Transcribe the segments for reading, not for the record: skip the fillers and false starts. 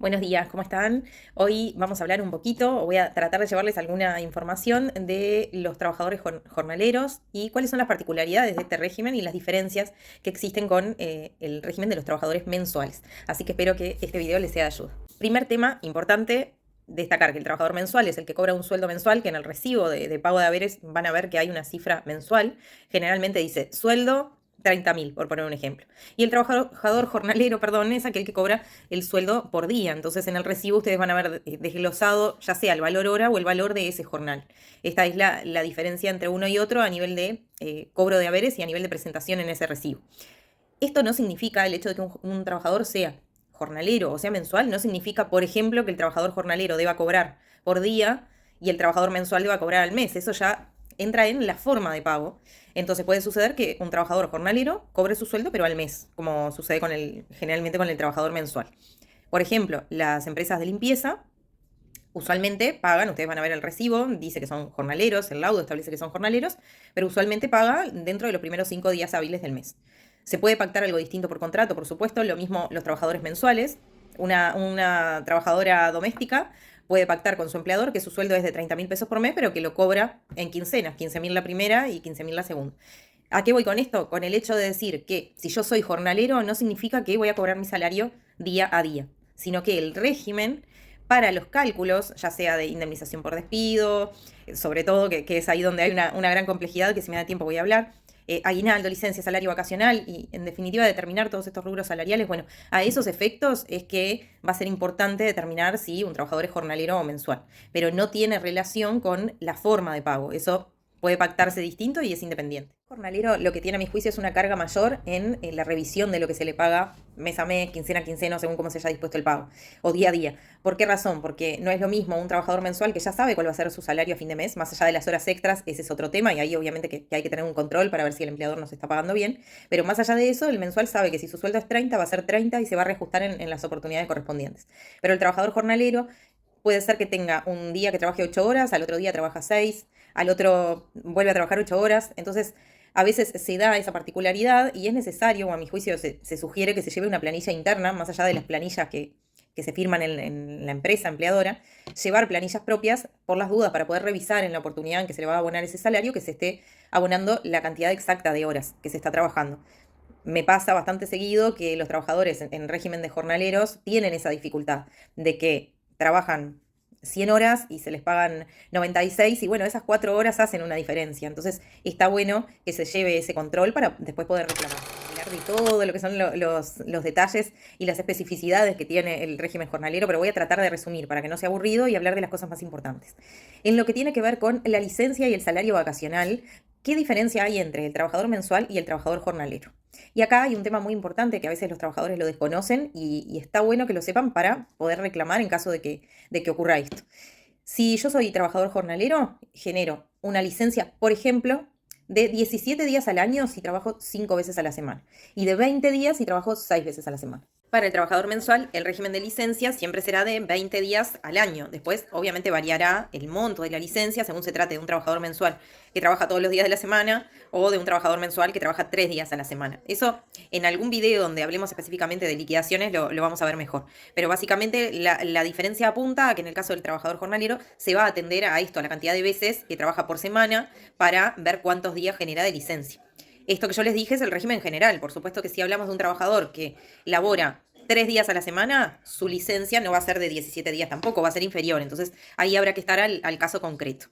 Buenos días, ¿cómo están? Hoy vamos a hablar un poquito, o voy a tratar de llevarles alguna información de los trabajadores jornaleros y cuáles son las particularidades de este régimen y las diferencias que existen con el régimen de los trabajadores mensuales. Así que espero que este video les sea de ayuda. Primer tema importante, destacar que el trabajador mensual es el que cobra un sueldo mensual, que en el recibo de pago de haberes van a ver que hay una cifra mensual. Generalmente dice sueldo 30.000, por poner un ejemplo. Y el trabajador jornalero, perdón, es aquel que cobra el sueldo por día. Entonces en el recibo ustedes van a ver desglosado ya sea el valor hora o el valor de ese jornal. Esta es la diferencia entre uno y otro a nivel de cobro de haberes y a nivel de presentación en ese recibo. Esto no significa, el hecho de que un trabajador sea jornalero o sea mensual, no significa, por ejemplo, que el trabajador jornalero deba cobrar por día y el trabajador mensual deba cobrar al mes. Eso ya entra en la forma de pago. Entonces puede suceder que un trabajador jornalero cobre su sueldo, pero al mes, como sucede generalmente con el trabajador mensual. Por ejemplo, las empresas de limpieza usualmente pagan, ustedes van a ver el recibo, dice que son jornaleros, el laudo establece que son jornaleros, pero usualmente paga dentro de los primeros 5 días hábiles del mes. Se puede pactar algo distinto por contrato, por supuesto, lo mismo los trabajadores mensuales. Una trabajadora doméstica puede pactar con su empleador que su sueldo es de 30.000 pesos por mes, pero que lo cobra en quincenas, 15.000 la primera y 15.000 la segunda. ¿A qué voy con esto? Con el hecho de decir que si yo soy jornalero no significa que voy a cobrar mi salario día a día, sino que el régimen para los cálculos, ya sea de indemnización por despido, sobre todo, que es ahí donde hay una gran complejidad, que si me da tiempo voy a hablar, aguinaldo, licencia, salario vacacional y en definitiva determinar todos estos rubros salariales, bueno, a esos efectos es que va a ser importante determinar si un trabajador es jornalero o mensual, pero no tiene relación con la forma de pago, eso puede pactarse distinto y es independiente. El jornalero lo que tiene a mi juicio es una carga mayor en la revisión de lo que se le paga mes a mes, quincena a quincena, según cómo se haya dispuesto el pago, o día a día. ¿Por qué razón? Porque no es lo mismo un trabajador mensual que ya sabe cuál va a ser su salario a fin de mes, más allá de las horas extras, ese es otro tema, y ahí obviamente que hay que tener un control para ver si el empleador nos está pagando bien, pero más allá de eso, el mensual sabe que si su sueldo es 30, va a ser 30 y se va a reajustar en las oportunidades correspondientes. Pero el trabajador jornalero puede ser que tenga un día que trabaje 8 horas, al otro día trabaja 6, al otro vuelve a trabajar 8 horas. Entonces, a veces se da esa particularidad y es necesario, o a mi juicio se sugiere que se lleve una planilla interna, más allá de las planillas que se firman en la empresa empleadora, llevar planillas propias por las dudas para poder revisar en la oportunidad en que se le va a abonar ese salario, que se esté abonando la cantidad exacta de horas que se está trabajando. Me pasa bastante seguido que los trabajadores en régimen de jornaleros tienen esa dificultad de que trabajan 100 horas y se les pagan 96 y bueno, esas 4 horas hacen una diferencia. Entonces está bueno que se lleve ese control para después poder reclamar. Hablar de todo lo que son los detalles y las especificidades que tiene el régimen jornalero, pero voy a tratar de resumir para que no sea aburrido y hablar de las cosas más importantes. En lo que tiene que ver con la licencia y el salario vacacional, ¿qué diferencia hay entre el trabajador mensual y el trabajador jornalero? Y acá hay un tema muy importante que a veces los trabajadores lo desconocen y está bueno que lo sepan para poder reclamar en caso de que ocurra esto. Si yo soy trabajador jornalero, genero una licencia, por ejemplo, de 17 días al año si trabajo 5 veces a la semana y de 20 días si trabajo 6 veces a la semana. Para el trabajador mensual, el régimen de licencia siempre será de 20 días al año. Después, obviamente, variará el monto de la licencia según se trate de un trabajador mensual que trabaja todos los días de la semana o de un trabajador mensual que trabaja 3 días a la semana. Eso, en algún video donde hablemos específicamente de liquidaciones, lo vamos a ver mejor. Pero básicamente la diferencia apunta a que en el caso del trabajador jornalero se va a atender a esto, a la cantidad de veces que trabaja por semana para ver cuántos días genera de licencia. Esto que yo les dije es el régimen general. Por supuesto que si hablamos de un trabajador que labora 3 días a la semana, su licencia no va a ser de 17 días tampoco, va a ser inferior. Entonces ahí habrá que estar al caso concreto.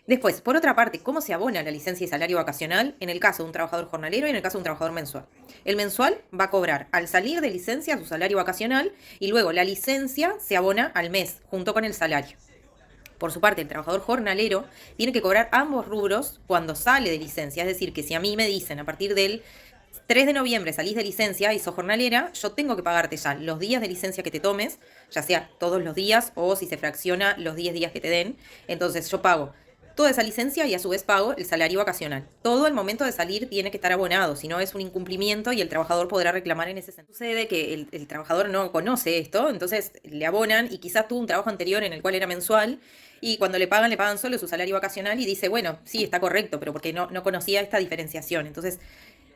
Después, por otra parte, ¿cómo se abona la licencia y salario vacacional en el caso de un trabajador jornalero y en el caso de un trabajador mensual? El mensual va a cobrar al salir de licencia su salario vacacional y luego la licencia se abona al mes junto con el salario. Por su parte, el trabajador jornalero tiene que cobrar ambos rubros cuando sale de licencia. Es decir, que si a mí me dicen a partir del 3 de noviembre salís de licencia y sos jornalera, yo tengo que pagarte ya los días de licencia que te tomes, ya sea todos los días o si se fracciona los 10 días que te den. Entonces yo pago toda esa licencia y a su vez pago el salario vacacional. Todo el momento de salir tiene que estar abonado, si no es un incumplimiento y el trabajador podrá reclamar en ese sentido. Sucede que el trabajador no conoce esto, entonces le abonan y quizás tuvo un trabajo anterior en el cual era mensual y cuando le pagan solo su salario vacacional y dice, bueno, sí, está correcto, pero porque no conocía esta diferenciación. Entonces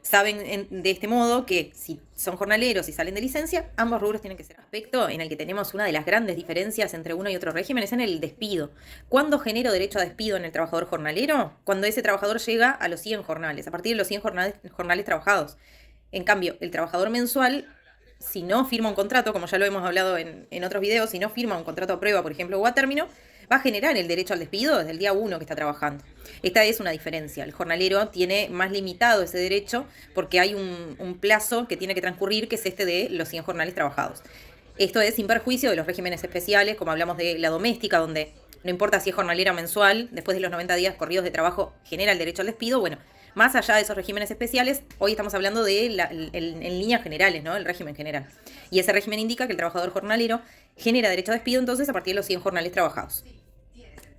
Saben de este modo que si son jornaleros y salen de licencia, ambos rubros tienen que ser. Aspecto en el que tenemos una de las grandes diferencias entre uno y otro régimen es en el despido. ¿Cuándo genero derecho a despido en el trabajador jornalero? Cuando ese trabajador llega a los 100 jornales, a partir de los 100 jornales trabajados. En cambio, el trabajador mensual, si no firma un contrato, como ya lo hemos hablado en otros videos, si no firma un contrato a prueba, por ejemplo, o a término, va a generar el derecho al despido desde el día 1 que está trabajando. Esta es una diferencia. El jornalero tiene más limitado ese derecho porque hay un plazo que tiene que transcurrir, que es este de los 100 jornales trabajados. Esto es sin perjuicio de los regímenes especiales, como hablamos de la doméstica, donde no importa si es jornalera o mensual, después de los 90 días corridos de trabajo genera el derecho al despido. Bueno, más allá de esos regímenes especiales, hoy estamos hablando de en líneas generales, ¿no? El régimen general. Y ese régimen indica que el trabajador jornalero genera derecho a despido entonces a partir de los 100 jornales trabajados.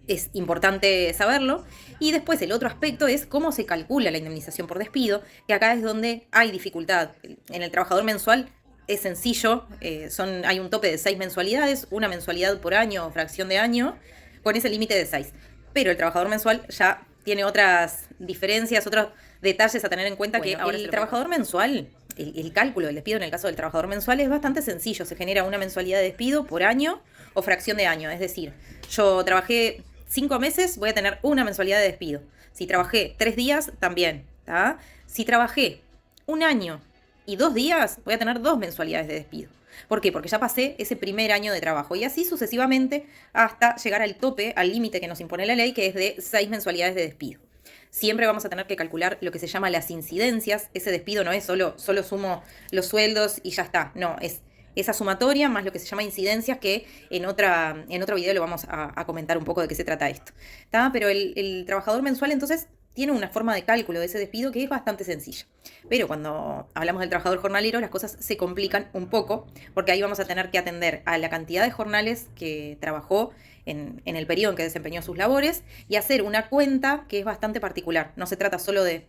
Es importante saberlo. Y después el otro aspecto es cómo se calcula la indemnización por despido, que acá es donde hay dificultad. En el trabajador mensual es sencillo, hay un tope de 6 mensualidades, una mensualidad por año o fracción de año, con ese límite de 6. Pero el trabajador mensual ya tiene otras diferencias, otros detalles a tener en cuenta. Bueno, que ahora el trabajador mensual, el cálculo del despido en el caso del trabajador mensual es bastante sencillo. Se genera una mensualidad de despido por año o fracción de año. Es decir, yo trabajé 5 meses, voy a tener una mensualidad de despido. Si trabajé 3 días, también. ¿Tá? Si trabajé 1 año y 2 días, voy a tener 2 mensualidades de despido. ¿Por qué? Porque ya pasé ese primer año de trabajo y así sucesivamente hasta llegar al tope, al límite que nos impone la ley, que es de 6 mensualidades de despido. Siempre vamos a tener que calcular lo que se llama las incidencias. Ese despido no es solo sumo los sueldos y ya está. No, es esa sumatoria más lo que se llama incidencias, que en otro video lo vamos a comentar un poco de qué se trata esto. ¿Tá? Pero el trabajador mensual entonces tiene una forma de cálculo de ese despido que es bastante sencilla. Pero cuando hablamos del trabajador jornalero, las cosas se complican un poco, porque ahí vamos a tener que atender a la cantidad de jornales que trabajó en el periodo en que desempeñó sus labores y hacer una cuenta que es bastante particular. No se trata solo de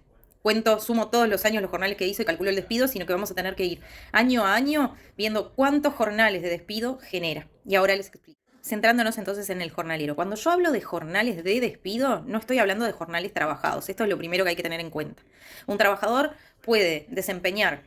sumo todos los años los jornales que hizo y calculo el despido, sino que vamos a tener que ir año a año viendo cuántos jornales de despido genera. Y ahora les explico. Centrándonos entonces en el jornalero. Cuando yo hablo de jornales de despido, no estoy hablando de jornales trabajados. Esto es lo primero que hay que tener en cuenta. Un trabajador puede desempeñar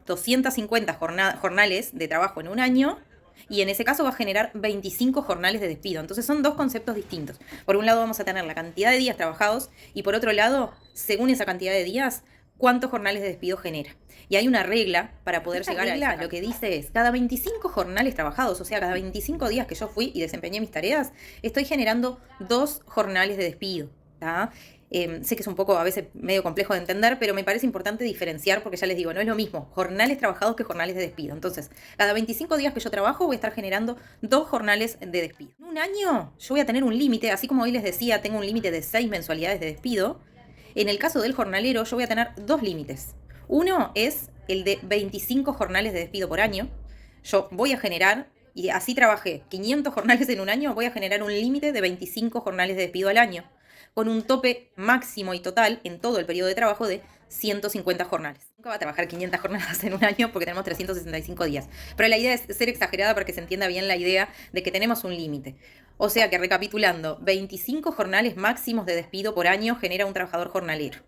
250 jornales de trabajo en un año y en ese caso va a generar 25 jornales de despido. Entonces son dos conceptos distintos. Por un lado vamos a tener la cantidad de días trabajados y por otro lado, según esa cantidad de días, cuántos jornales de despido genera. Y hay una regla para poder llegar a ella. Lo que dice es, cada 25 jornales trabajados, o sea, cada 25 días que yo fui y desempeñé mis tareas, estoy generando 2 jornales de despido. ¿Tá? Sé que es un poco a veces medio complejo de entender, pero me parece importante diferenciar porque ya les digo, no es lo mismo jornales trabajados que jornales de despido. Entonces, cada 25 días que yo trabajo voy a estar generando 2 jornales de despido. En un año yo voy a tener un límite, así como hoy les decía, tengo un límite de 6 mensualidades de despido. En el caso del jornalero yo voy a tener 2 límites. Uno es el de 25 jornales de despido por año. Yo voy a generar, y así trabajé 500 jornales en un año, voy a generar un límite de 25 jornales de despido al año, con un tope máximo y total en todo el periodo de trabajo de 150 jornales. Nunca va a trabajar 500 jornadas en un año porque tenemos 365 días. Pero la idea es ser exagerada para que se entienda bien la idea de que tenemos un límite. O sea que, recapitulando, 25 jornales máximos de despido por año genera un trabajador jornalero.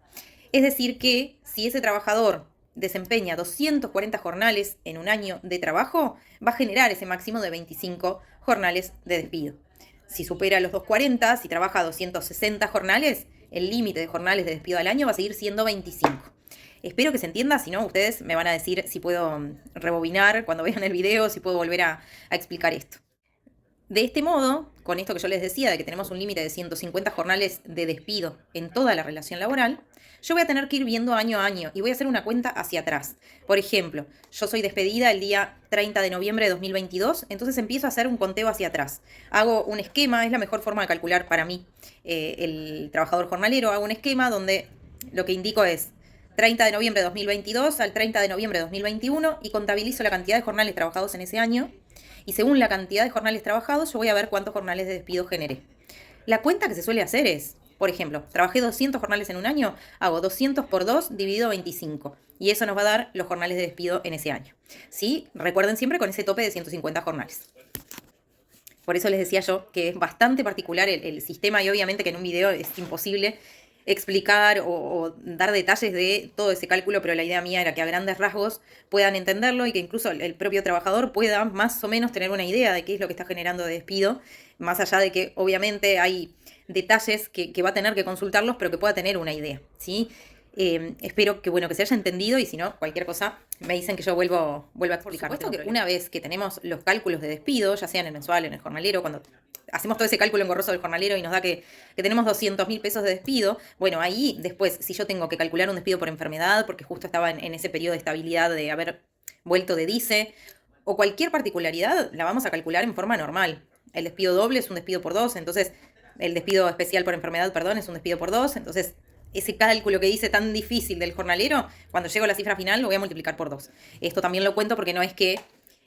Es decir que si ese trabajador desempeña 240 jornales en un año de trabajo, va a generar ese máximo de 25 jornales de despido. Si supera los 240, si trabaja 260 jornales, el límite de jornales de despido al año va a seguir siendo 25. Espero que se entienda, si no, ustedes me van a decir si puedo rebobinar cuando vean el video, si puedo volver a explicar esto. De este modo, con esto que yo les decía, de que tenemos un límite de 150 jornales de despido en toda la relación laboral, yo voy a tener que ir viendo año a año y voy a hacer una cuenta hacia atrás. Por ejemplo, yo soy despedida el día 30 de noviembre de 2022, entonces empiezo a hacer un conteo hacia atrás. Hago un esquema, es la mejor forma de calcular para mí el trabajador jornalero. Hago un esquema donde lo que indico es 30 de noviembre de 2022 al 30 de noviembre de 2021 y contabilizo la cantidad de jornales trabajados en ese año. Y según la cantidad de jornales trabajados, yo voy a ver cuántos jornales de despido generé. La cuenta que se suele hacer es, por ejemplo, trabajé 200 jornales en un año, hago 200 por 2 dividido 25. Y eso nos va a dar los jornales de despido en ese año. ¿Sí? Recuerden siempre con ese tope de 150 jornales. Por eso les decía yo que es bastante particular el sistema y obviamente que en un video es imposible explicar o dar detalles de todo ese cálculo, pero la idea mía era que a grandes rasgos puedan entenderlo y que incluso el propio trabajador pueda más o menos tener una idea de qué es lo que está generando de despido, más allá de que obviamente hay detalles que va a tener que consultarlos, pero que pueda tener una idea, ¿sí? Espero que, bueno, que se haya entendido y si no, cualquier cosa me dicen que yo vuelvo a explicar. Por supuesto que una vez que tenemos los cálculos de despido, ya sea en el mensual, en el jornalero, cuando hacemos todo ese cálculo engorroso del jornalero y nos da que tenemos 200.000 pesos de despido, bueno, ahí después, si yo tengo que calcular un despido por enfermedad, porque justo estaba en ese periodo de estabilidad de haber vuelto de DICE, o cualquier particularidad, la vamos a calcular en forma normal. El despido doble es un despido por dos, entonces el despido especial por enfermedad, perdón, es un despido por dos, entonces ese cálculo que hice tan difícil del jornalero, cuando llego a la cifra final lo voy a multiplicar por 2. Esto también lo cuento porque no es que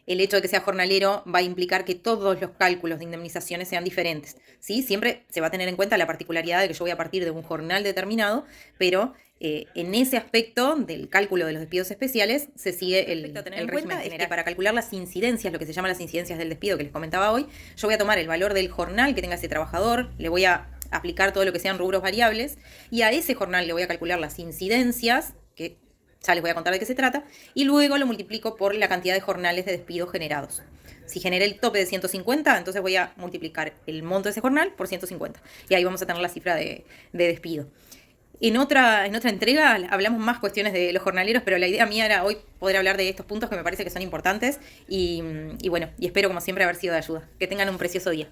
el hecho de que sea jornalero va a implicar que todos los cálculos de indemnizaciones sean diferentes, ¿sí? Siempre se va a tener en cuenta la particularidad de que yo voy a partir de un jornal determinado, pero en ese aspecto del cálculo de los despidos especiales se sigue el régimen general. Es que para calcular las incidencias, lo que se llama las incidencias del despido que les comentaba hoy, yo voy a tomar el valor del jornal que tenga ese trabajador, le voy a aplicar todo lo que sean rubros variables y a ese jornal le voy a calcular las incidencias, que ya les voy a contar de qué se trata, y luego lo multiplico por la cantidad de jornales de despido generados. Si generé el tope de 150, entonces voy a multiplicar el monto de ese jornal por 150. Y ahí vamos a tener la cifra de despido. En otra entrega hablamos más cuestiones de los jornaleros, pero la idea mía era hoy poder hablar de estos puntos que me parece que son importantes y bueno, y espero como siempre haber sido de ayuda. Que tengan un precioso día.